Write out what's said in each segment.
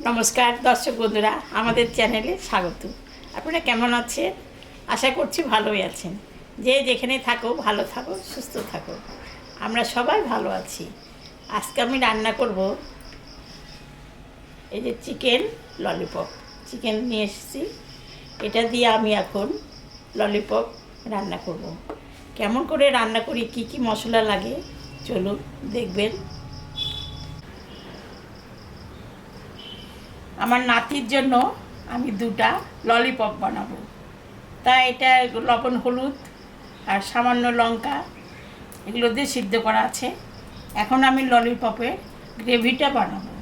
নমস্কার দর্শক বন্ধুরা, আমাদের চ্যানেলে স্বাগত। আপনারা কেমন আছেন? আশা করছি ভালোই আছেন। যে যেখানে থাকো ভালো থাকো, সুস্থ থাকো। আমরা সবাই ভালো আছি। আজকে আমি রান্না করব এই যে চিকেন ললিপপ। চিকেন নিয়ে এসেছি, এটা দিয়ে আমি এখন ললিপপ রান্না করব। কেমন করে রান্না করি, কি কি মশলা লাগে চলুন দেখবেন। আমার নাতির জন্য আমি 2টা ললিপপ বানাবো, তাই এটা লবণ হলুদ আর সামান্য লঙ্কা এগুলো দিয়ে সিদ্ধ করা আছে। এখন আমি ললিপপের গ্রেভিটা বানাবো।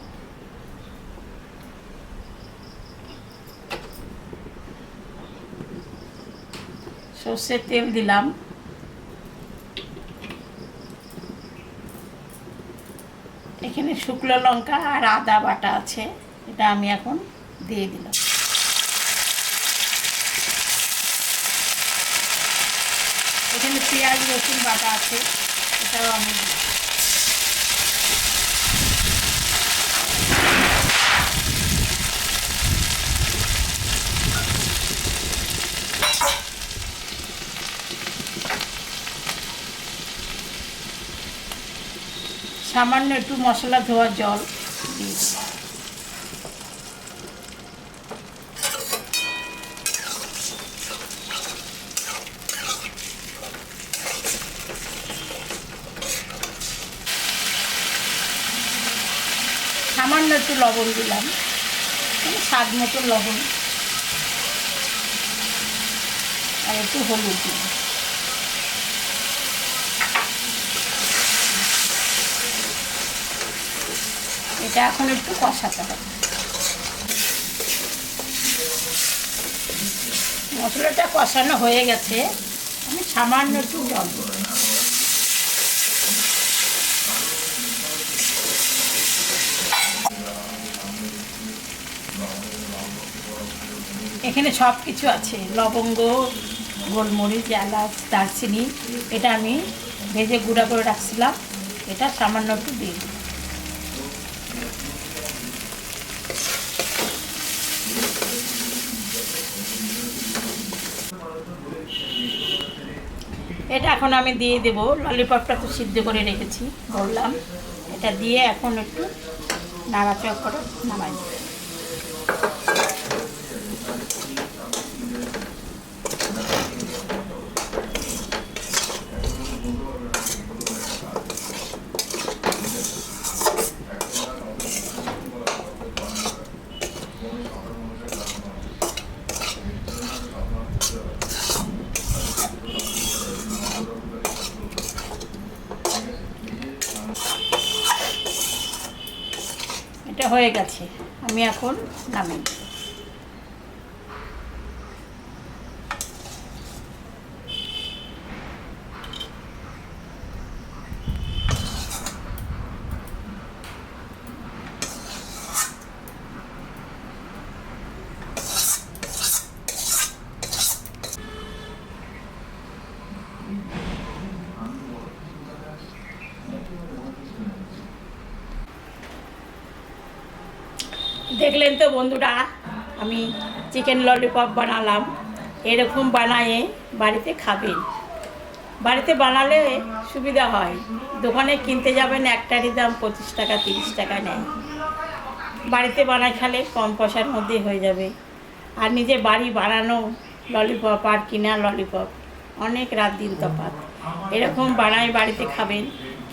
সর্ষের তেল দিলাম, এখানে শুকনো লঙ্কা আর আদা বাটা আছে, এটা আমি এখন দিয়ে দিলাম। এখানে পেঁয়াজ রসুন বাটা আছে, এটাও আমি দিই। সামান্য একটু মশলা ধোয়ার জল দিই। সামান্য একটু লবণ দিলাম, স্বাদ মতো লবণ, আর একটু হলুদ দিলাম। এটা এখন একটু কষাতে হবে। মশলাটা কষানো হয়ে গেছে, আমি সামান্য একটু জল দেব। এখানে সব কিছু আছে, লবঙ্গ, গোলমরিচ, এলাচ, দারচিনি, এটা আমি ভেজে গুঁড়া করে রাখছিলাম, এটা সামান্য একটু দিয়ে দিই। এটা এখন আমি দিয়ে দেব। ললিপপটা তো সিদ্ধ করে রেখেছি, বললাম, এটা দিয়ে এখন একটু নাড়াচাড়া করে নামাই দেব। এটা হয়ে গেছে, আমি এখন নামাই। দেখলেন তো বন্ধুরা, আমি চিকেন ললিপপ বানালাম। এরকম বানিয়ে বাড়িতে খাবেন। বাড়িতে বানালে সুবিধা হয়। দোকানে কিনতে যাবেন, একটারই দাম 25 টাকা 30 টাকা নেয়। বাড়িতে বানায় খেলে কম পয়সার মধ্যে হয়ে যাবে। আর নিজে বাড়ি বানানো ললিপপ আর কিনা ললিপপ অনেক রাত দিন তফাৎ। এরকম বানায় বাড়িতে খাবেন।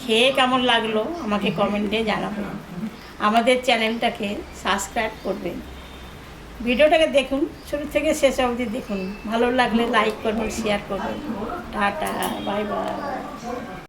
খেয়ে কেমন লাগলো আমাকে কমেন্টে জানাবেন। আমাদের চ্যানেলটাকে সাবস্ক্রাইব করবেন। ভিডিওটাকে দেখুন, শুরু থেকে শেষ অবধি দেখুন। ভালো লাগলে লাইক করবেন, শেয়ার করবেন। Tata, bye bye.